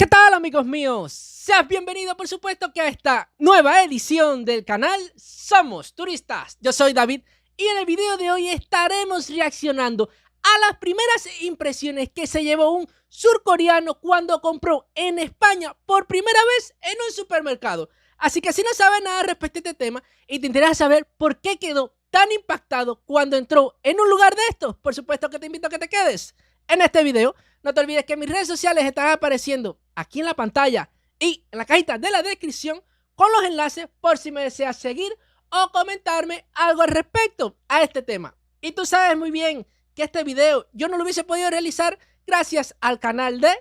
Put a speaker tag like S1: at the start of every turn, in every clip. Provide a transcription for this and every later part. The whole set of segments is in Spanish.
S1: ¿Qué tal, amigos míos? Seas bienvenido, por supuesto, que a esta nueva edición del canal Somos Turistas. Yo soy David y en el video de hoy estaremos reaccionando a las primeras impresiones que se llevó un surcoreano cuando compró en España por primera vez en un supermercado. Así que si no sabes nada respecto a este tema y te interesa saber por qué quedó tan impactado cuando entró en un lugar de estos, por supuesto que te invito a que te quedes en este video. No te olvides que mis redes sociales están apareciendo aquí en la pantalla y en la cajita de la descripción con los enlaces por si me deseas seguir o comentarme algo al respecto a este tema. Y tú sabes muy bien que este video yo no lo hubiese podido realizar gracias al canal de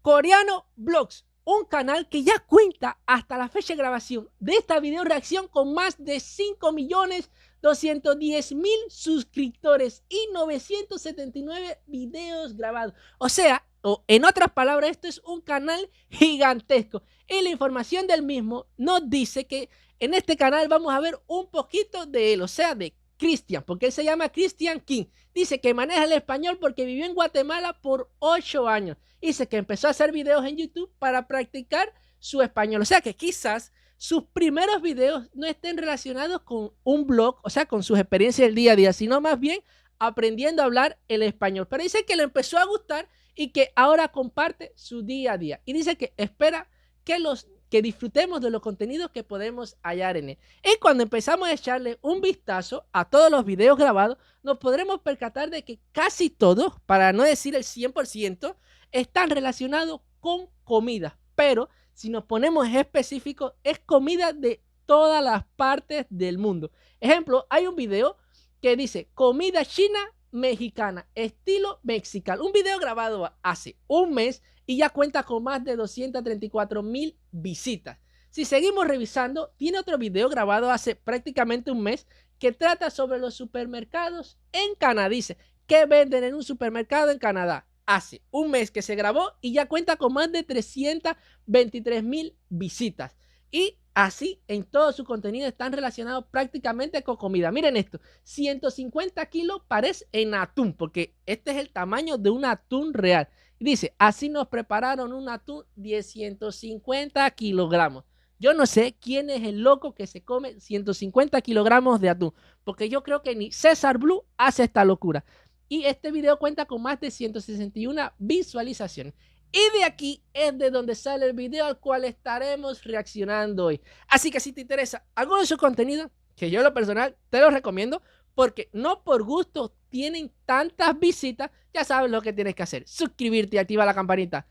S1: Coreano Vlogs, un canal que ya cuenta hasta la fecha de grabación de esta video reacción con más de 5.210.000 suscriptores y 979 videos grabados. O sea, en otras palabras, esto es un canal gigantesco. Y la información del mismo nos dice que en este canal vamos a ver un poquito de él, o sea, de Cristian, porque él se llama Cristian King. Dice que maneja el español porque vivió en Guatemala por 8 años. Dice que empezó a hacer videos en YouTube para practicar su español. O sea que quizás sus primeros videos no estén relacionados con un blog, o sea, con sus experiencias del día a día, sino más bien aprendiendo a hablar el español. Pero dice que le empezó a gustar y que ahora comparte su día a día. Y dice que espera que disfrutemos de los contenidos que podemos hallar en él. Y cuando empezamos a echarle un vistazo a todos los videos grabados, nos podremos percatar de que casi todos, para no decir el 100%, están relacionados con comida. Pero si nos ponemos específicos, es comida de todas las partes del mundo. Ejemplo, hay un video que dice comida china mexicana, estilo mexicano. Un video grabado hace un mes y ya cuenta con más de 234.000 visitas. Si seguimos revisando, tiene otro video grabado hace prácticamente un mes que trata sobre los supermercados en Canadá. Dice, ¿qué venden en un supermercado en Canadá? Hace un mes que se grabó y ya cuenta con más de 323.000 visitas. Y así en todo su contenido están relacionados prácticamente con comida. Miren esto, 150 kilos parece en atún, porque este es el tamaño de un atún real. Dice, así nos prepararon un atún de 150 kilogramos. Yo no sé quién es el loco que se come 150 kilogramos de atún, porque yo creo que ni César Blue hace esta locura. Y este video cuenta con más de 161 visualizaciones. Y de aquí es de donde sale el video al cual estaremos reaccionando hoy. Así que si te interesa algo de su contenido, que yo en lo personal te lo recomiendo, porque no por gusto tienen tantas visitas, ya sabes lo que tienes que hacer. Suscribirte y activar la campanita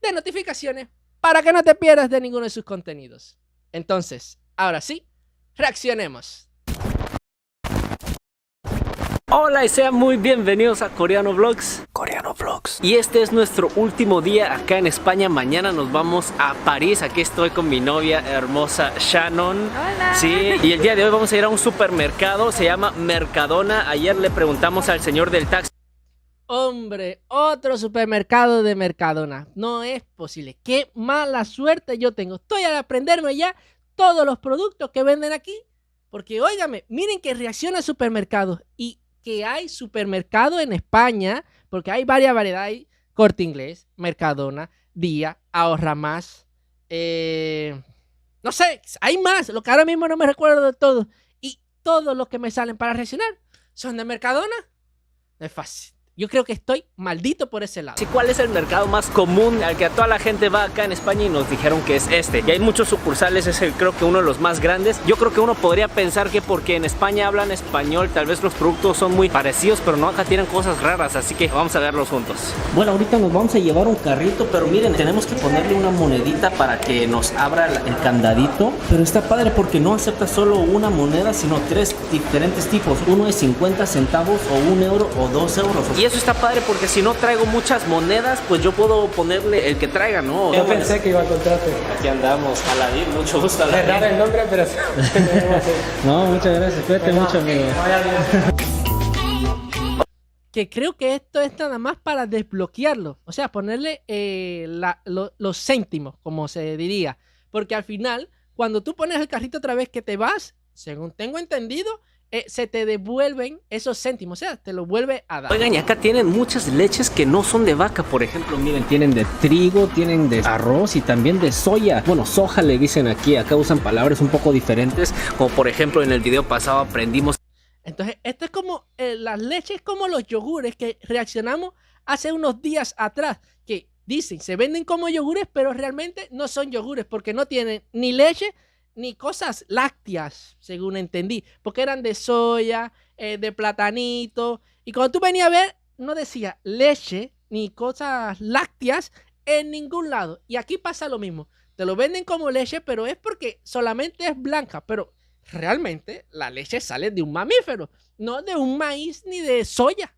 S1: de notificaciones para que no te pierdas de ninguno de sus contenidos. Entonces, ahora sí, reaccionemos.
S2: Hola y sean muy bienvenidos a Coreano Vlogs. Y este es nuestro último día acá en España. Mañana nos vamos a París. Aquí estoy con mi novia hermosa Shannon.
S3: Hola.
S2: Sí, y el día de hoy vamos a ir a un supermercado. Se llama Mercadona. Ayer le preguntamos al señor del taxi.
S1: Hombre, otro supermercado de Mercadona. No es posible. Qué mala suerte yo tengo. Estoy al aprenderme ya todos los productos que venden aquí. Porque, óigame, miren que reacciona a supermercados y que hay supermercado en España, porque hay varias variedades, hay Corte Inglés, Mercadona, Día, Ahorra Más, no sé, hay más, lo que ahora mismo no me recuerdo de todo, y todos los que me salen para reaccionar son de Mercadona. No es fácil. Yo creo que estoy maldito por ese lado.
S2: Sí, ¿cuál es el mercado más común al que a toda la gente va acá en España? Y nos dijeron que es este. Y hay muchos sucursales, es creo que uno de los más grandes. Yo creo que uno podría pensar que porque en España hablan español, tal vez los productos son muy parecidos, pero no, acá tienen cosas raras, así que vamos a verlos juntos. Bueno, ahorita nos vamos a llevar un carrito, pero miren, tenemos que ponerle una monedita para que nos abra el candadito. Pero está padre porque no acepta solo una moneda, sino 3 diferentes tipos. Uno es 50 centavos o 1 euro o 2 euros. Y eso está padre porque si no traigo muchas monedas, pues yo puedo ponerle el que traiga, ¿no?
S4: Yo pensé que iba a contarte.
S2: Aquí andamos, Aladín, mucho gusto, Aladín.
S4: Es raro el nombre, pero...
S2: No, muchas gracias, cuídate mucho, amigo.
S1: Que creo que esto es nada más para desbloquearlo, o sea, ponerle los céntimos, como se diría, porque al final, cuando tú pones el carrito otra vez que te vas, según tengo entendido, se te devuelven esos céntimos, o sea, te lo vuelve a dar.
S2: Oigan, y acá tienen muchas leches que no son de vaca, por ejemplo, miren, tienen de trigo, tienen de arroz y también de soya. Bueno, soja le dicen aquí, acá usan palabras un poco diferentes, como por ejemplo en el video pasado aprendimos.
S1: Entonces, esto es como las leches, como los yogures que reaccionamos hace unos días atrás, que dicen, se venden como yogures, pero realmente no son yogures porque no tienen ni leche ni cosas lácteas, según entendí, porque eran de soya, de platanito, y cuando tú venías a ver, no decía leche ni cosas lácteas en ningún lado. Y aquí pasa lo mismo, te lo venden como leche, pero es porque solamente es blanca, pero realmente la leche sale de un mamífero, no de un maíz ni de soya.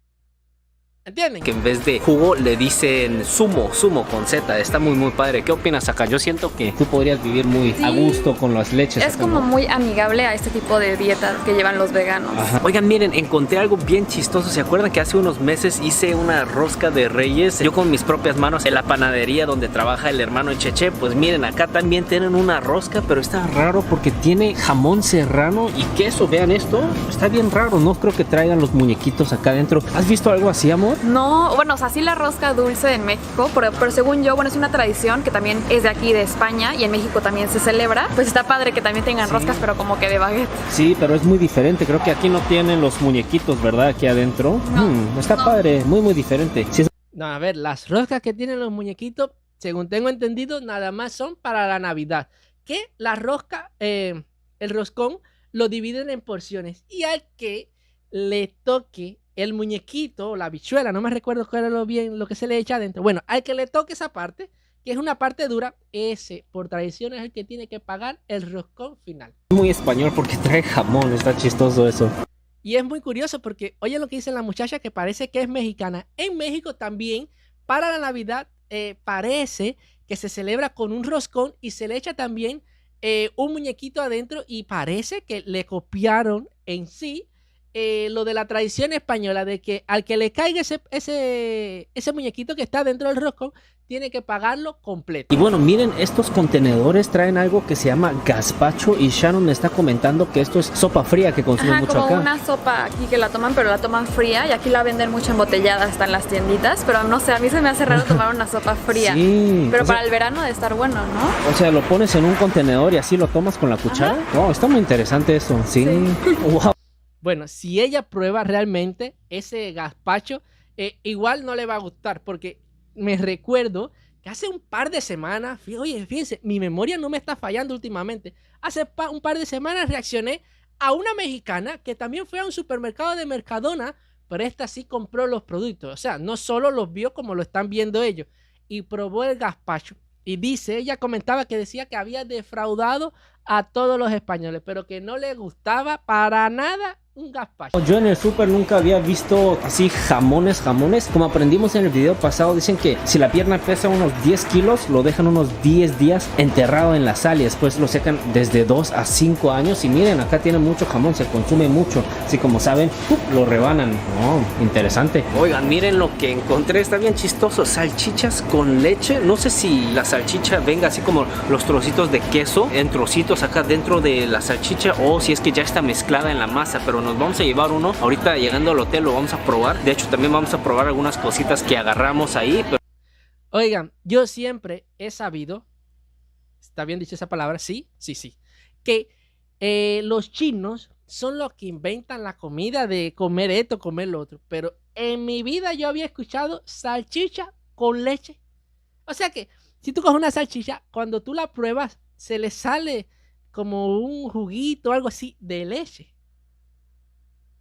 S1: ¿Entienden?
S2: Que en vez de jugo le dicen zumo con Z. Está muy padre. ¿Qué opinas acá? Yo siento que tú podrías vivir muy a gusto con las leches.
S3: Es
S2: acá,
S3: como
S2: ¿no?
S3: muy amigable a este tipo de dieta que llevan los veganos.
S2: Ajá. Oigan, miren, encontré algo bien chistoso. ¿Se acuerdan que hace unos meses hice una rosca de Reyes? Yo con mis propias manos en la panadería donde trabaja el hermano Cheche. Pues miren, acá también tienen una rosca, pero está raro porque tiene jamón serrano y queso. Vean esto. Está bien raro. No creo que traigan los muñequitos acá adentro. ¿Has visto algo así, amor?
S3: No, bueno, o sea, sí la rosca dulce en México, pero según yo, bueno, es una tradición que también es de aquí, de España, y en México también se celebra. Pues está padre que también tengan roscas, pero como que de baguette.
S2: Sí, pero es muy diferente. Creo que aquí no tienen los muñequitos, ¿verdad? Aquí adentro.
S3: No,
S2: Está padre, muy diferente. Sí,
S1: No, a ver, las roscas que tienen los muñequitos, según tengo entendido, nada más son para la Navidad. Que la rosca, el roscón, lo dividen en porciones. Y al que le toque el muñequito o la habichuela, no me recuerdo cuál era lo que se le echa adentro. Bueno, al que le toque esa parte, que es una parte dura, ese por tradición es el que tiene que pagar el roscón final.
S2: muy español porque trae jamón. Está chistoso eso.
S1: Y es muy curioso porque, oye lo que dice la muchacha que parece que es mexicana. En México también, para la Navidad, parece que se celebra con un roscón y se le echa también un muñequito adentro y parece que le copiaron en sí lo de la tradición española de que al que le caiga ese muñequito que está dentro del roscón, tiene que pagarlo completo.
S2: Y bueno, miren, estos contenedores traen algo que se llama gazpacho y Shannon me está comentando que esto es sopa fría que consumen mucho
S3: como
S2: acá.
S3: una sopa aquí que la toman, pero la toman fría, y aquí la venden mucho embotellada, hasta en las tienditas, pero no sé, a mí se me hace raro tomar una sopa fría.
S2: Sí,
S3: Pero
S2: o sea,
S3: para el verano debe estar bueno, ¿no?
S2: o sea, lo pones en un contenedor y así lo tomas con la cuchara. Wow, está muy interesante eso. Sí. Wow.
S1: Bueno, si ella prueba realmente ese gazpacho, igual no le va a gustar, porque me recuerdo que hace un par de semanas, oye, fíjense, mi memoria no me está fallando últimamente. Hace un par de semanas reaccioné a una mexicana que también fue a un supermercado de Mercadona, pero esta sí compró los productos. O sea, no solo los vio como lo están viendo ellos, y probó el gazpacho. Y dice, ella comentaba que decía que había defraudado a todos los españoles, pero que no le gustaba para nada un gazpacho.
S2: Yo en el súper nunca había visto así jamones. Como aprendimos en el video pasado, dicen que si la pierna pesa unos 10 kilos, lo dejan unos 10 días enterrado en la sal y después lo secan desde 2 a 5 años. Y miren, acá tiene mucho jamón, se consume mucho. Así como saben, lo rebanan. Oh, interesante. Oigan, miren lo que encontré, está bien chistoso. Salchichas con leche. No sé si la salchicha venga así como los trocitos de queso en trocitos acá dentro de la salchicha o si es que ya está mezclada en la masa, pero nos vamos a llevar uno. Ahorita llegando al hotel lo vamos a probar. De hecho, también vamos a probar algunas cositas que agarramos ahí. Pero...
S1: Oigan, yo siempre he sabido, ¿está bien dicho esa palabra? Sí, que los chinos son los que inventan la comida de comer esto, comer lo otro. Pero en mi vida yo había escuchado salchicha con leche. O sea que si tú coges una salchicha, cuando tú la pruebas, se le sale como un juguito o algo así de leche.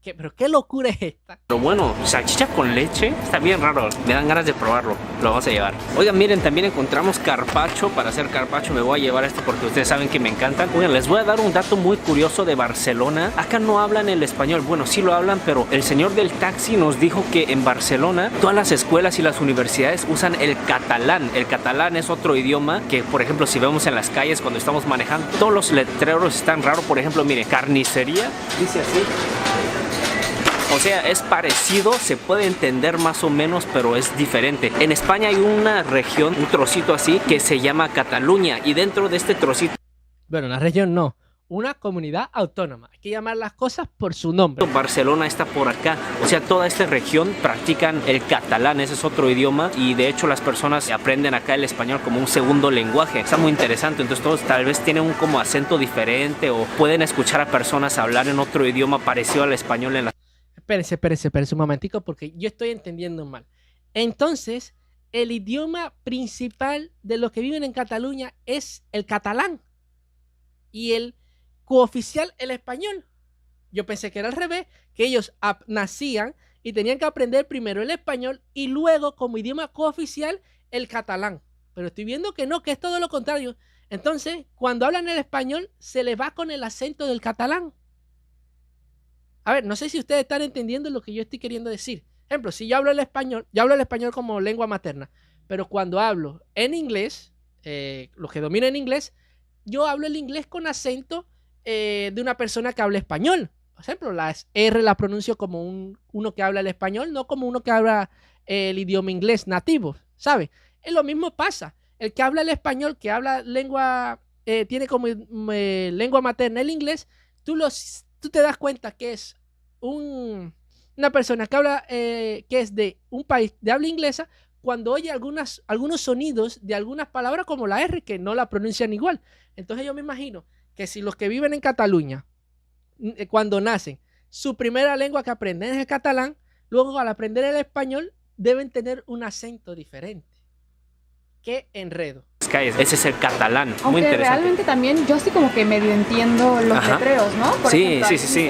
S1: ¿Pero qué locura es esta?
S2: Pero bueno, salchicha con leche está bien raro. Me dan ganas de probarlo. Lo vamos a llevar. Oigan, miren, también encontramos carpaccio. Para hacer carpaccio me voy a llevar esto porque ustedes saben que me encantan. Oigan, les voy a dar un dato muy curioso de Barcelona. Acá no hablan el español. Bueno, sí lo hablan, pero el señor del taxi nos dijo que en Barcelona todas las escuelas y las universidades usan el catalán. El catalán es otro idioma que, por ejemplo, si vemos en las calles cuando estamos manejando, todos los letreros están raros. Por ejemplo, mire, carnicería, dice así. O sea, es parecido, se puede entender más o menos, pero es diferente. En España hay una región, un trocito así, que se llama Cataluña. Y dentro de este trocito...
S1: Bueno, una región no. una comunidad autónoma. Hay que llamar las cosas por su nombre.
S2: Barcelona está por acá, o sea, toda esta región practican el catalán, ese es otro idioma y de hecho las personas aprenden acá el español como un segundo lenguaje. Está muy interesante, entonces todos tal vez tienen un como acento diferente o pueden escuchar a personas hablar en otro idioma parecido al español en la...
S1: Espérense un momentico porque yo estoy entendiendo mal. Entonces, el idioma principal de los que viven en Cataluña es el catalán y el cooficial el español. Yo pensé que era al revés, que ellos nacían y tenían que aprender primero el español y luego como idioma cooficial el catalán. Pero estoy viendo que no, que es todo lo contrario. Entonces, cuando hablan el español, se les va con el acento del catalán. A ver, no sé si ustedes están entendiendo lo que yo estoy queriendo decir. Ejemplo, si yo hablo el español como lengua materna, pero cuando hablo en inglés, los que dominan en inglés, yo hablo el inglés con acento de una persona que habla español. Por ejemplo, las R la pronuncio como uno que habla el español, no como uno que habla el idioma inglés nativo, ¿sabe? Lo mismo pasa. El que habla el español, que habla lengua, tiene como lengua materna el inglés, tú te das cuenta que es una persona que habla, que es de un país de habla inglesa, cuando oye algunos sonidos de algunas palabras como la R, que no la pronuncian igual. Entonces yo me imagino que si los que viven en Cataluña, cuando nacen, su primera lengua que aprenden es el catalán, luego al aprender el español deben tener un acento diferente. ¡Qué enredo!
S2: Ese es el catalán,
S3: aunque
S2: muy interesante.
S3: Realmente también yo sí como que medio entiendo los letreros, ¿no? Por ejemplo,
S2: sí.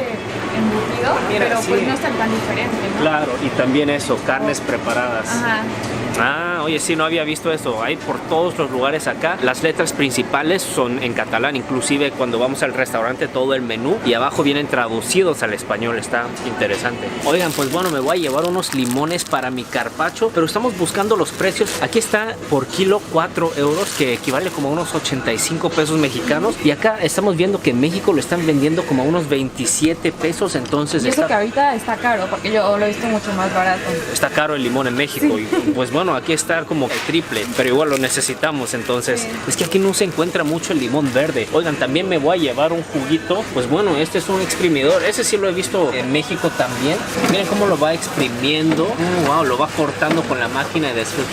S3: Embutido,
S2: Mira,
S3: pero
S2: sí.
S3: pues no es tan diferente, ¿no?
S2: Claro, y también eso, carnes preparadas.
S3: Ajá.
S2: Ah, oye, sí, no había visto eso. Hay por todos los lugares acá. Las letras principales son en catalán, inclusive cuando vamos al restaurante todo el menú y abajo vienen traducidos al español. Está interesante. Oigan, pues bueno, me voy a llevar unos limones para mi carpaccio, pero estamos buscando los precios. Aquí está por kilo 4 euros, que equivale como a unos 85 pesos mexicanos. Y acá estamos viendo que en México lo están vendiendo como a unos 27 pesos. Entonces
S3: Y eso que ahorita está caro, porque yo lo he visto mucho más barato.
S2: está caro el limón en México. Sí. Y pues bueno, aquí está como el triple, pero igual lo necesitamos. Entonces, sí. Es que aquí no se encuentra mucho el limón verde. Oigan, también me voy a llevar un juguito. Pues bueno, este es un exprimidor. Ese sí lo he visto en México también. Miren cómo lo va exprimiendo. Wow, lo va cortando con la máquina de después.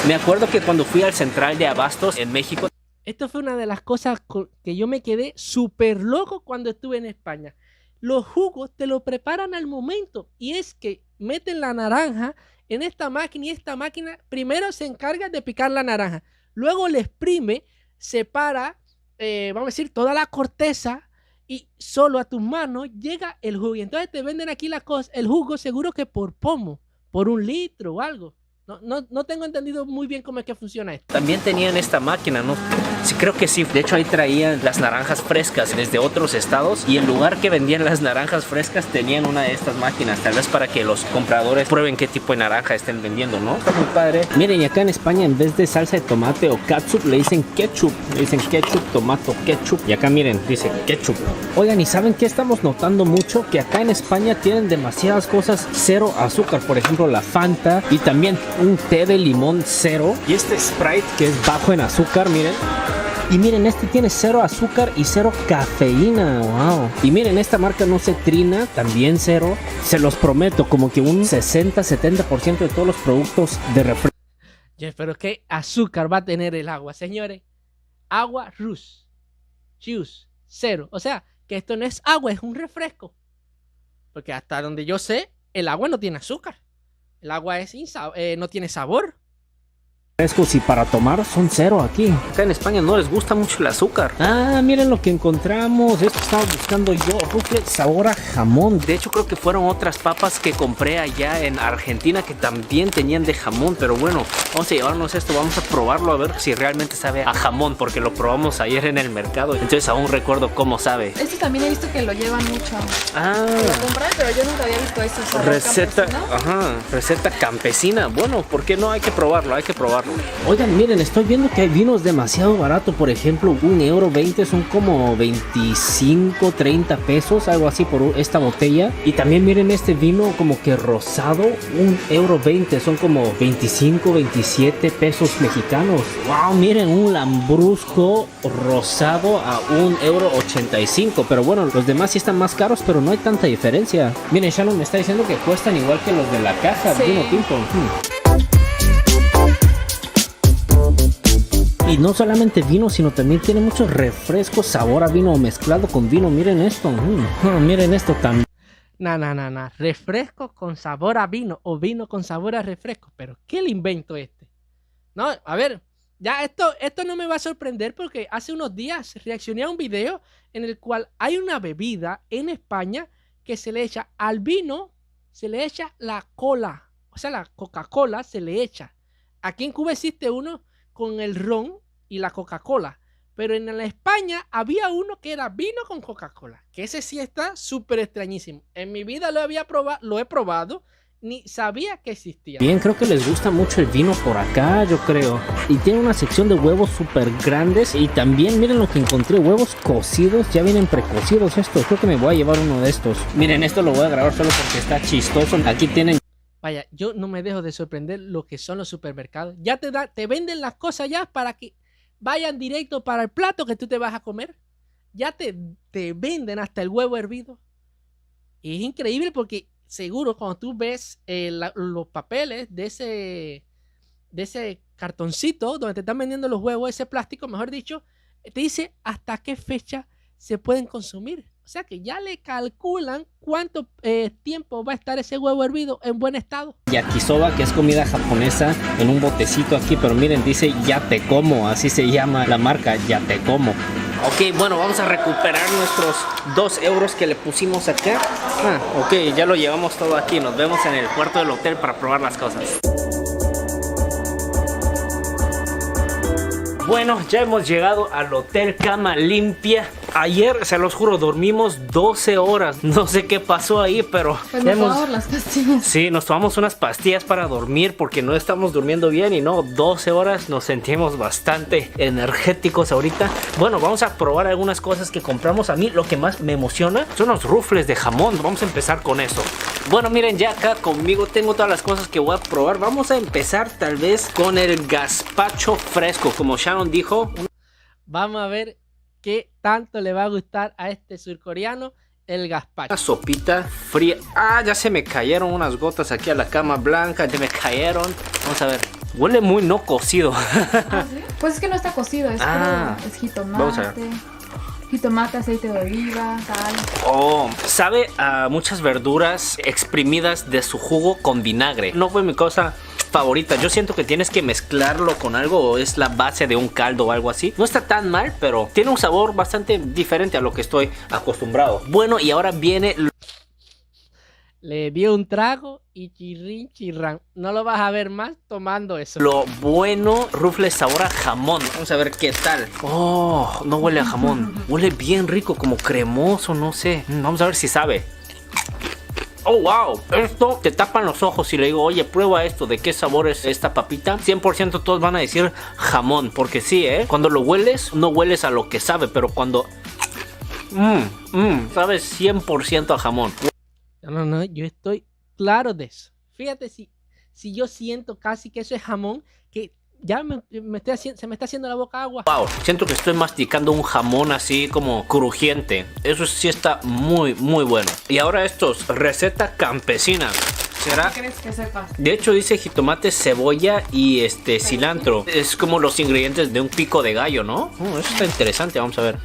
S2: Me acuerdo que cuando fui al central de abastos en México.
S1: Esto fue una de las cosas que yo me quedé súper loco cuando estuve en España. Los jugos te lo preparan al momento y es que meten la naranja en esta máquina y esta máquina primero se encarga de picar la naranja, luego le exprime, separa, vamos a decir, toda la corteza y solo a tus manos llega el jugo. Y entonces te venden aquí el jugo seguro que por pomo, por 1 litro o algo. No tengo entendido muy bien cómo es que funciona esto.
S2: También tenían esta máquina, ¿no? Sí, creo que sí. De hecho, ahí traían las naranjas frescas desde otros estados y el lugar que vendían las naranjas frescas tenían una de estas máquinas, tal vez para que los compradores prueben qué tipo de naranja estén vendiendo, ¿no? Está muy padre. Miren, y acá en España en vez de salsa de tomate o ketchup le dicen ketchup. Le dicen ketchup, tomato, ketchup. Y acá miren, dice ketchup. Oigan, ¿y saben qué estamos notando mucho? Que acá en España tienen demasiadas cosas cero azúcar. Por ejemplo, la Fanta y también un té de limón cero. Y este Sprite que es bajo en azúcar, miren. Y miren, este tiene 0 azúcar y 0 cafeína. Wow. Y miren, esta marca no se trina, también 0. Se los prometo, como que un 60-70% de todos los productos de refresco.
S1: Pero ¿qué azúcar va a tener el agua, señores? Agua juice 0. O sea, que esto no es agua, es un refresco. Porque hasta donde yo sé, el agua no tiene azúcar. El agua no tiene sabor.
S2: Refrescos y para tomar son 0 aquí. Acá en España no les gusta mucho el azúcar. Ah, miren lo que encontramos. Esto estaba buscando yo. Rufle sabor a jamón. De hecho, creo que fueron otras papas que compré allá en Argentina que también tenían de jamón. Pero bueno, vamos a llevarnos esto. Vamos a probarlo a ver si realmente sabe a jamón, porque lo probamos ayer en el mercado. Entonces aún recuerdo cómo sabe.
S3: Esto también he visto que lo llevan mucho.
S2: Ah.
S3: Lo compré, pero yo nunca había visto eso.
S2: Receta, ajá, receta campesina. Bueno, ¿por qué no? Hay que probarlo, hay que probarlo. Oigan, miren, estoy viendo que hay vinos demasiado baratos. Por ejemplo, €1.20 son como 25, 30 pesos, algo así por esta botella. Y también miren este vino como que rosado, €1.20, son como 25, 27 pesos mexicanos. Wow, miren, un lambrusco rosado a €1.85. Pero bueno, los demás sí están más caros, pero no hay tanta diferencia. Miren, Shannon me está diciendo que cuestan igual que los de la caja,
S3: Sí.
S2: vino tinto. Y no solamente vino, sino también tiene muchos refrescos, sabor a vino mezclado con vino. Miren esto. Miren esto también.
S1: No. Refresco con sabor a vino o vino con sabor a refresco. Pero, ¿qué le invento este? No, a ver, ya esto no me va a sorprender porque hace unos días reaccioné a un video en el cual hay una bebida en España que se le echa al vino, se le echa la cola. O sea, la Coca-Cola se le echa. Aquí en Cuba existe uno con el ron y la Coca-Cola. Pero en la España había uno que era vino con Coca-Cola. Que ese sí está súper extrañísimo. En mi vida lo he probado, ni sabía que existía.
S2: Bien, creo que les gusta mucho el vino por acá, yo creo. Y tiene una sección de huevos súper grandes. Y también miren lo que encontré, huevos cocidos. Ya vienen precocidos estos. Creo que me voy a llevar uno de estos. Miren, esto lo voy a grabar solo porque está chistoso. Aquí tienen...
S1: Vaya, yo no me dejo de sorprender lo que son los supermercados. Ya te venden las cosas ya para que vayan directo para el plato que tú te vas a comer. Ya te venden hasta el huevo hervido. Y es increíble porque seguro cuando tú ves los papeles de ese cartoncito donde te están vendiendo los huevos, ese plástico, mejor dicho, te dice hasta qué fecha se pueden consumir. O sea que ya le calculan cuánto tiempo va a estar ese huevo hervido en buen estado.
S2: Yakisoba, que es comida japonesa, en un botecito aquí, pero miren, dice ya te como, así se llama la marca, ya te como. Ok, bueno, vamos a recuperar nuestros €2 que le pusimos acá. Ok, ya lo llevamos todo aquí, nos vemos en el cuarto del hotel para probar las cosas. Bueno, ya hemos llegado al hotel Cama Limpia. Ayer, se los juro, dormimos 12 horas. No sé qué pasó ahí, pero...
S3: Pues nos tomamos las pastillas.
S2: Sí, nos tomamos unas pastillas para dormir porque no estamos durmiendo bien y no, 12 horas nos sentimos bastante energéticos ahorita. Bueno, vamos a probar algunas cosas que compramos. A mí lo que más me emociona son los rufles de jamón. Vamos a empezar con eso. Bueno, miren, ya acá conmigo tengo todas las cosas que voy a probar. Vamos a empezar tal vez con el gazpacho fresco, como Shannon dijo.
S1: Vamos a ver qué tanto le va a gustar a este surcoreano el gazpacho.
S2: Una sopita fría. Ah, ya se me cayeron unas gotas aquí a la cama blanca. Ya me cayeron. Vamos a ver. Huele muy no cocido.
S3: ¿Ah, sí? Pues es que no está cocido, es es jitomate.
S2: Vamos a ver.
S3: Jitomate, aceite de oliva, sal.
S2: Oh, sabe a muchas verduras exprimidas de su jugo con vinagre. No fue mi cosa favorita. Yo siento que tienes que mezclarlo con algo o es la base de un caldo o algo así. No está tan mal, pero tiene un sabor bastante diferente a lo que estoy acostumbrado. Bueno, y ahora viene...
S1: Le dio un trago y chirrín chirrán. No lo vas a ver más tomando eso.
S2: Lo bueno, rufles sabor a jamón. Vamos a ver qué tal. Oh, no huele a jamón. Huele bien rico, como cremoso, no sé. Vamos a ver si sabe. Oh, wow. Esto te tapan los ojos y le digo, oye, prueba esto. ¿De qué sabor es esta papita? 100% todos van a decir jamón. Porque sí, cuando lo hueles, no hueles a lo que sabe. Pero cuando... sabe 100% a jamón.
S1: No, yo estoy claro de eso. Fíjate si yo siento casi que eso es jamón, que ya se me está haciendo la boca agua.
S2: Wow, siento que estoy masticando un jamón así como crujiente. Eso sí está muy, muy bueno. Y ahora estos, receta campesina. ¿Será?
S3: ¿Qué crees que sepas?
S2: De hecho dice jitomate, cebolla y cilantro. Es como los ingredientes de un pico de gallo, ¿no? Eso está interesante, vamos a ver.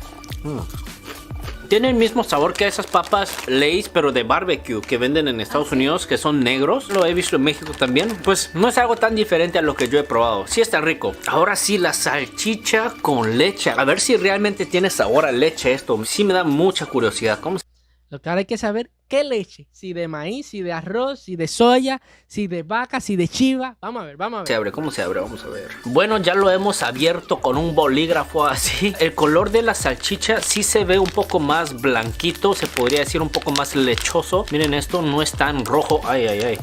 S2: Tiene el mismo sabor que esas papas Lay's, pero de barbecue que venden en Estados Unidos, que son negros. Lo he visto en México también. Pues no es algo tan diferente a lo que yo he probado. Sí está rico. Ahora sí, la salchicha con leche. A ver si realmente tiene sabor a leche esto. Sí me da mucha curiosidad. ¿Cómo se...
S1: Lo que ahora hay que saber qué leche. Si de maíz, si de arroz, si de soya, si de vaca, si de chiva. Vamos a ver, vamos a ver.
S2: ¿Se abre? ¿Cómo se abre? Vamos a ver. Bueno, ya lo hemos abierto con un bolígrafo así. El color de la salchicha sí se ve un poco más blanquito. Se podría decir un poco más lechoso. Miren esto, no es tan rojo. Ay, ay, ay.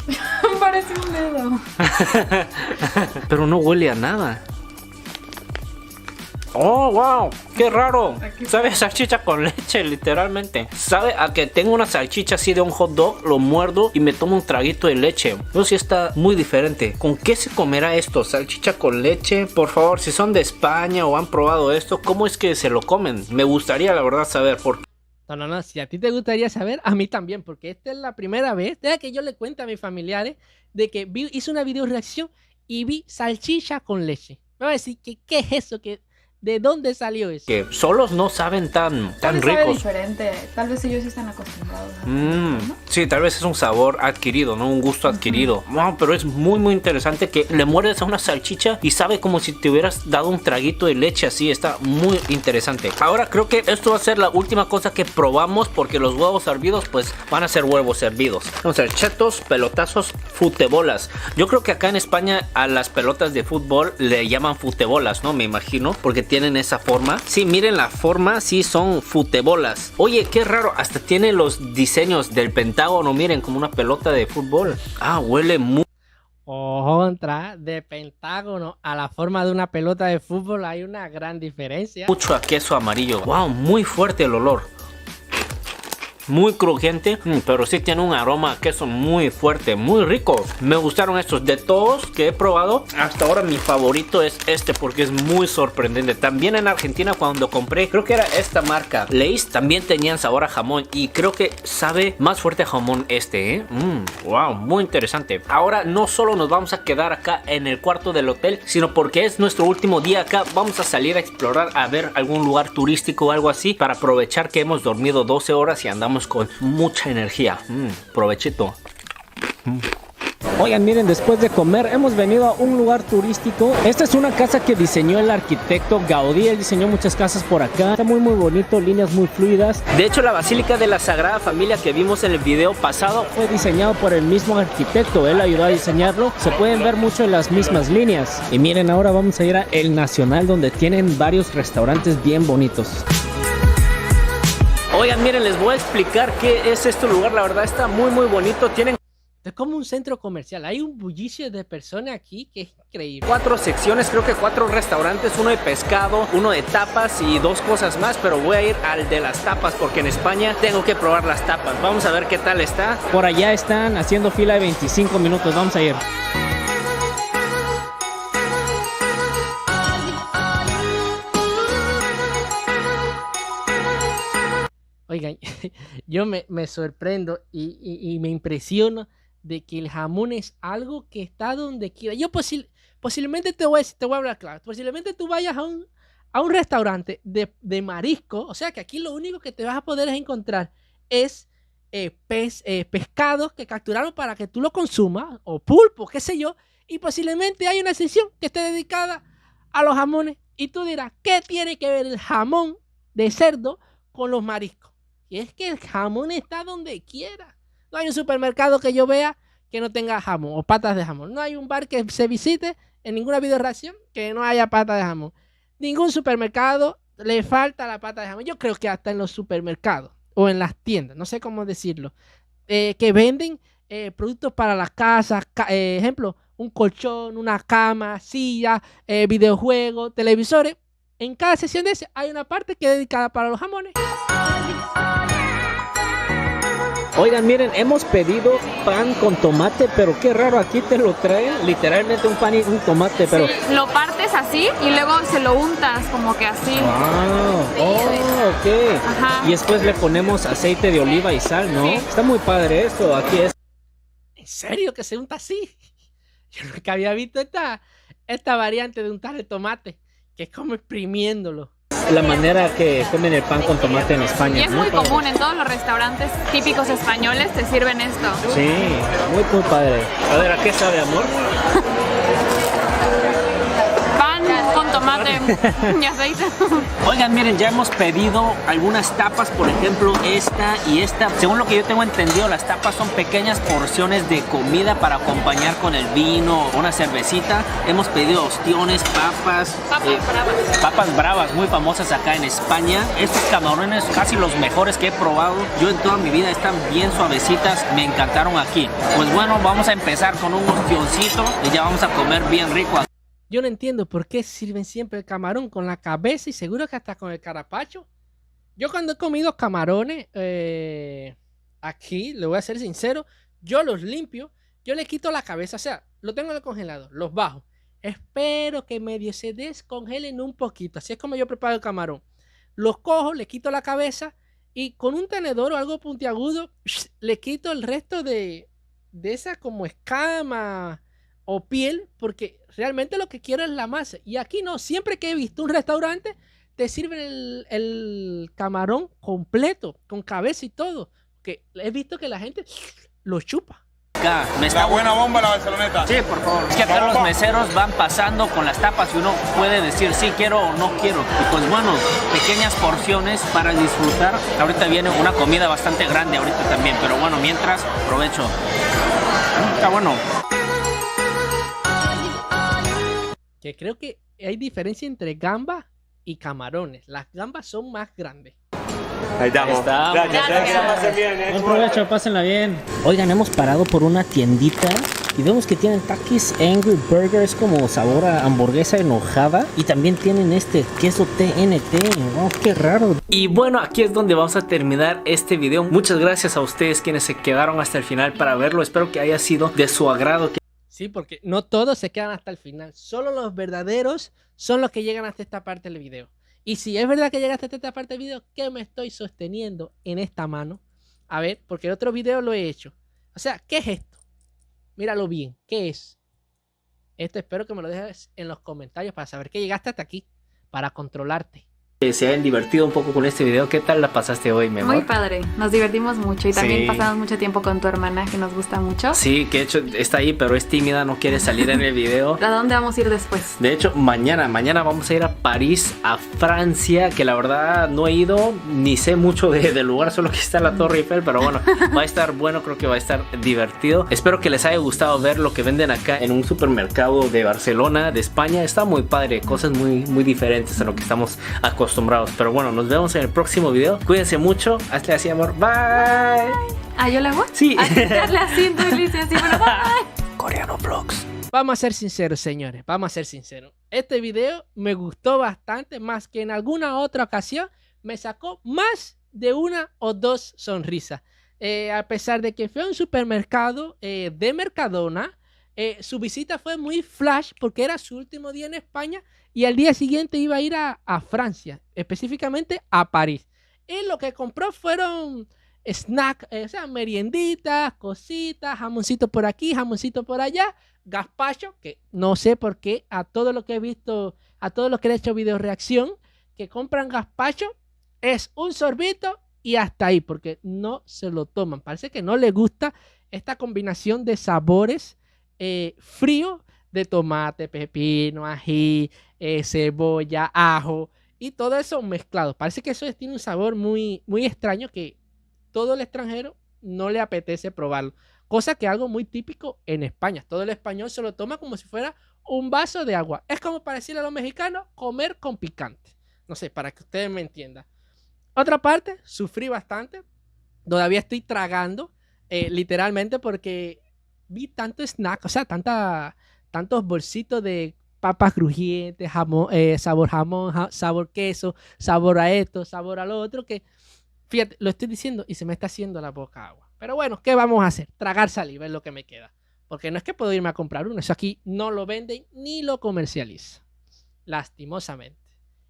S3: parece un dedo.
S2: Pero no huele a nada. Oh, wow, qué raro. Sabe a salchicha con leche, literalmente. Sabe a que tengo una salchicha así de un hot dog, lo muerdo y me tomo un traguito de leche. Eso sí está muy diferente. ¿Con qué se comerá esto? ¿Salchicha con leche? Por favor, si son de España o han probado esto, ¿cómo es que se lo comen? Me gustaría, la verdad, saber por qué.
S1: No, si a ti te gustaría saber, a mí también, porque esta es la primera vez, deja que yo le cuente a mis familiares de que hice una video reacción y vi salchicha con leche. Me va a decir que qué es eso, que ¿de dónde salió eso?
S2: Que solos no saben tan
S3: Sabe
S2: ricos.
S3: diferente. Tal vez ellos sí están acostumbrados. ¿No?
S2: Sí, tal vez es un sabor adquirido, ¿no? Un gusto adquirido. Wow, pero es muy interesante que le muerdes a una salchicha y sabe como si te hubieras dado un traguito de leche así. Está muy interesante. Ahora creo que esto va a ser la última cosa que probamos porque los huevos hervidos pues van a ser huevos hervidos. Vamos a ver, chetos, pelotazos, futebolas. Yo creo que acá en España a las pelotas de fútbol le llaman futebolas, ¿no? Me imagino, porque tienen esa forma. Sí, miren la forma, sí son futebolas. Oye, qué raro, hasta tiene los diseños del Pentágono, miren, como una pelota de fútbol. Ah, huele muy...
S1: Contra de Pentágono a la forma de una pelota de fútbol hay una gran diferencia.
S2: mucho a queso amarillo. Wow, muy fuerte el olor. Muy crujiente, pero sí tiene un aroma a queso muy fuerte, muy rico. Me gustaron estos. De todos que he probado, hasta ahora mi favorito es este porque es muy sorprendente. También en Argentina cuando compré, creo que era esta marca, Lay's, también tenían sabor a jamón y creo que sabe más fuerte a jamón este, ¿eh? Wow, muy interesante. Ahora no solo nos vamos a quedar acá en el cuarto del hotel, sino porque es nuestro último día acá. Vamos a salir a explorar, a ver algún lugar turístico o algo así, para aprovechar que hemos dormido 12 horas y andamos con mucha energía. Provechito.
S5: Oigan, miren, después de comer hemos venido a un lugar turístico. Esta es una casa que diseñó el arquitecto Gaudí. Él diseñó muchas casas por acá. Está muy bonito, líneas muy fluidas.
S2: De hecho, la Basílica de la Sagrada Familia que vimos en el video pasado
S5: fue diseñado por el mismo arquitecto. Él ayudó a diseñarlo. Se pueden ver mucho en las mismas líneas. Y miren, ahora vamos a ir a El Nacional, donde tienen varios restaurantes bien bonitos.
S2: Oigan, miren, les voy a explicar qué es este lugar. La verdad está muy bonito. Tienen
S1: Es como un centro comercial. Hay un bullicio de personas aquí que es increíble.
S2: 4 secciones, creo que 4 restaurantes. Uno de pescado, uno de tapas y 2 cosas más. Pero voy a ir al de las tapas porque en España tengo que probar las tapas. Vamos a ver qué tal está.
S5: Por allá están haciendo fila de 25 minutos. Vamos a ir.
S1: Oigan, yo me sorprendo y me impresiono de que el jamón es algo que está donde quiera. Yo posiblemente te voy a hablar claro. Posiblemente tú vayas a un restaurante de marisco. O sea que aquí lo único que te vas a poder encontrar es pescados que capturaron para que tú lo consumas. O pulpo, qué sé yo. Y posiblemente hay una sección que esté dedicada a los jamones. Y tú dirás, ¿qué tiene que ver el jamón de cerdo con los mariscos? Y es que el jamón está donde quiera. No hay un supermercado que yo vea que no tenga jamón o patas de jamón. No hay un bar que se visite en ninguna video reacción que no haya patas de jamón. Ningún supermercado le falta la pata de jamón. Yo creo que hasta en los supermercados o en las tiendas, no sé cómo decirlo, que venden productos para la casa, ejemplo, un colchón, una cama, silla, videojuegos, televisores. En cada sección de ese hay una parte que es dedicada para los jamones.
S5: Oigan, miren, hemos pedido pan con tomate, pero qué raro, aquí te lo traen literalmente un pan y un tomate, pero...
S3: Sí, lo partes así y luego se lo untas como que así.
S5: Wow, oh, ok.
S3: Ajá.
S5: Y después le ponemos aceite de oliva y sal, ¿no?
S3: Sí.
S5: Está muy padre esto, aquí es...
S1: ¿En serio que se unta así? Yo nunca había visto esta variante de untar el tomate, que es como exprimiéndolo.
S5: La manera que comen el pan con tomate en España.
S3: Y es muy común, en todos los restaurantes típicos españoles te sirven esto.
S5: Sí, muy padre.
S2: A ver, ¿a qué sabe, amor?
S3: Pan con tomate tomate y aceite.
S2: Oigan, miren, ya hemos pedido algunas tapas, por ejemplo, esta y esta. Según lo que yo tengo entendido, las tapas son pequeñas porciones de comida para acompañar con el vino o una cervecita. Hemos pedido ostiones, papas bravas, muy famosas acá en España. Estos camarones, casi los mejores que he probado yo en toda mi vida, están bien suavecitas, me encantaron aquí. Pues bueno, vamos a empezar con un ostioncito y ya vamos a comer bien rico.
S1: Yo no entiendo por qué sirven siempre el camarón con la cabeza y seguro que hasta con el carapacho. Yo cuando he comido camarones, aquí, le voy a ser sincero, yo los limpio, yo le quito la cabeza, o sea, lo tengo en el congelador, los bajo. Espero que medio se descongelen un poquito, así es como yo preparo el camarón. Los cojo, le quito la cabeza y con un tenedor o algo puntiagudo, le quito el resto de esa como escama o piel, porque realmente lo que quiero es la masa. Y aquí no, siempre que he visto un restaurante, te sirven el camarón completo, con cabeza y todo. Que he visto que la gente lo chupa.
S2: Acá,
S6: La buena bomba, la Barceloneta.
S2: Sí, por favor. Es que acá los meseros van pasando con las tapas y uno puede decir sí quiero o no quiero. Y pues bueno, pequeñas porciones para disfrutar. Ahorita viene una comida bastante grande ahorita también, pero bueno, mientras, provecho. Está bueno.
S1: Que creo que hay diferencia entre gambas y camarones. Las gambas son más grandes.
S6: Ahí estamos.
S3: Gracias.
S6: Pasen bien,
S5: Buen provecho, pásenla bien. Oigan, hemos parado por una tiendita y vemos que tienen Takis Angry Burgers como sabor a hamburguesa enojada. Y también tienen este queso TNT. Oh, qué raro.
S2: Y bueno, aquí es donde vamos a terminar este video. Muchas gracias a ustedes quienes se quedaron hasta el final para verlo. Espero que haya sido de su agrado.
S1: Sí, porque no todos se quedan hasta el final. Solo los verdaderos son los que llegan hasta esta parte del video. Y si es verdad que llegaste hasta esta parte del video, ¿qué me estoy sosteniendo en esta mano? A ver, porque el otro video lo he hecho. O sea, ¿qué es esto? Míralo bien. ¿Qué es? Esto espero que me lo dejes en los comentarios para saber que llegaste hasta aquí. Para controlarte.
S2: Que se hayan divertido un poco con este video. ¿Qué tal la pasaste hoy, mi amor?
S3: Muy padre, nos divertimos mucho y también
S2: Sí.
S3: pasamos mucho tiempo con tu hermana que nos gusta mucho.
S2: Sí, que de hecho está ahí, pero es tímida, no quiere salir en el video.
S3: ¿A dónde vamos a ir después?
S2: De hecho, mañana vamos a ir a París, a Francia, que la verdad no he ido, ni sé mucho del lugar, solo que está la Torre Eiffel, pero bueno, va a estar bueno, creo que va a estar divertido. Espero que les haya gustado ver lo que venden acá en un supermercado de Barcelona, de España. Está muy padre, cosas muy, muy diferentes a lo que estamos acostumbrados. Pero bueno, nos vemos en el próximo video. Cuídense mucho, hazle así, amor. Bye.
S3: ¿Ah, yo le hago?
S2: Sí.
S3: Hazle así, tú dices así, pero bye.
S2: Coreano Vlogs.
S1: Vamos a ser sinceros, señores. Vamos a ser sinceros. Este video me gustó bastante, más que en alguna otra ocasión. Me sacó más de una o dos sonrisas. A pesar de que fue a un supermercado de Mercadona, su visita fue muy flash porque era su último día en España y al día siguiente iba a ir a Francia, específicamente a París. Y lo que compró fueron snacks, o sea, merienditas, cositas, jamoncito por aquí, jamoncito por allá, gazpacho, que no sé por qué a todo lo que he visto, a todos los que he hecho video reacción, que compran gazpacho, es un sorbito y hasta ahí, porque no se lo toman. Parece que no le gusta esta combinación de sabores frío de tomate, pepino, ají, cebolla, ajo y todo eso mezclado. Parece que eso tiene un sabor muy, muy extraño que todo el extranjero no le apetece probarlo. Cosa que es algo muy típico en España. Todo el español se lo toma como si fuera un vaso de agua. Es como para decirle a los mexicanos comer con picante. No sé, para que ustedes me entiendan. Otra parte, sufrí bastante. Todavía estoy tragando, literalmente, porque vi tanto snack, o sea, tantos bolsitos de papas crujientes, jamón, sabor jamón, sabor queso, sabor a esto, sabor a lo otro, que fíjate, lo estoy diciendo y se me está haciendo la boca agua. Pero bueno, ¿qué vamos a hacer? Tragar saliva es lo que me queda. Porque no es que puedo irme a comprar uno, eso aquí no lo venden ni lo comercializan. Lastimosamente.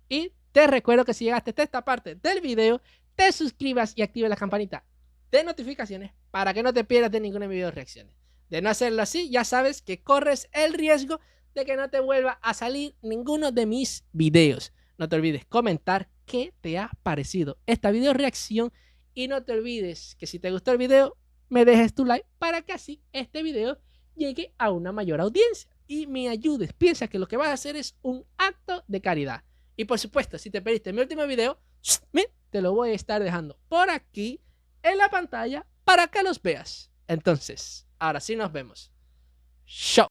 S1: Y te recuerdo que si llegaste hasta esta parte del video, te suscribas y actives la campanita de notificaciones para que no te pierdas de ningún video de reacciones. De no hacerlo así, ya sabes que corres el riesgo de que no te vuelva a salir ninguno de mis videos. No te olvides comentar qué te ha parecido esta video reacción y no te olvides que si te gustó el video, me dejes tu like para que así este video llegue a una mayor audiencia. y me ayudes. Piensa que lo que vas a hacer es un acto de caridad. Y por supuesto, si te perdiste mi último video, te lo voy a estar dejando por aquí en la pantalla para que los veas. Entonces, ahora sí nos vemos. Chao.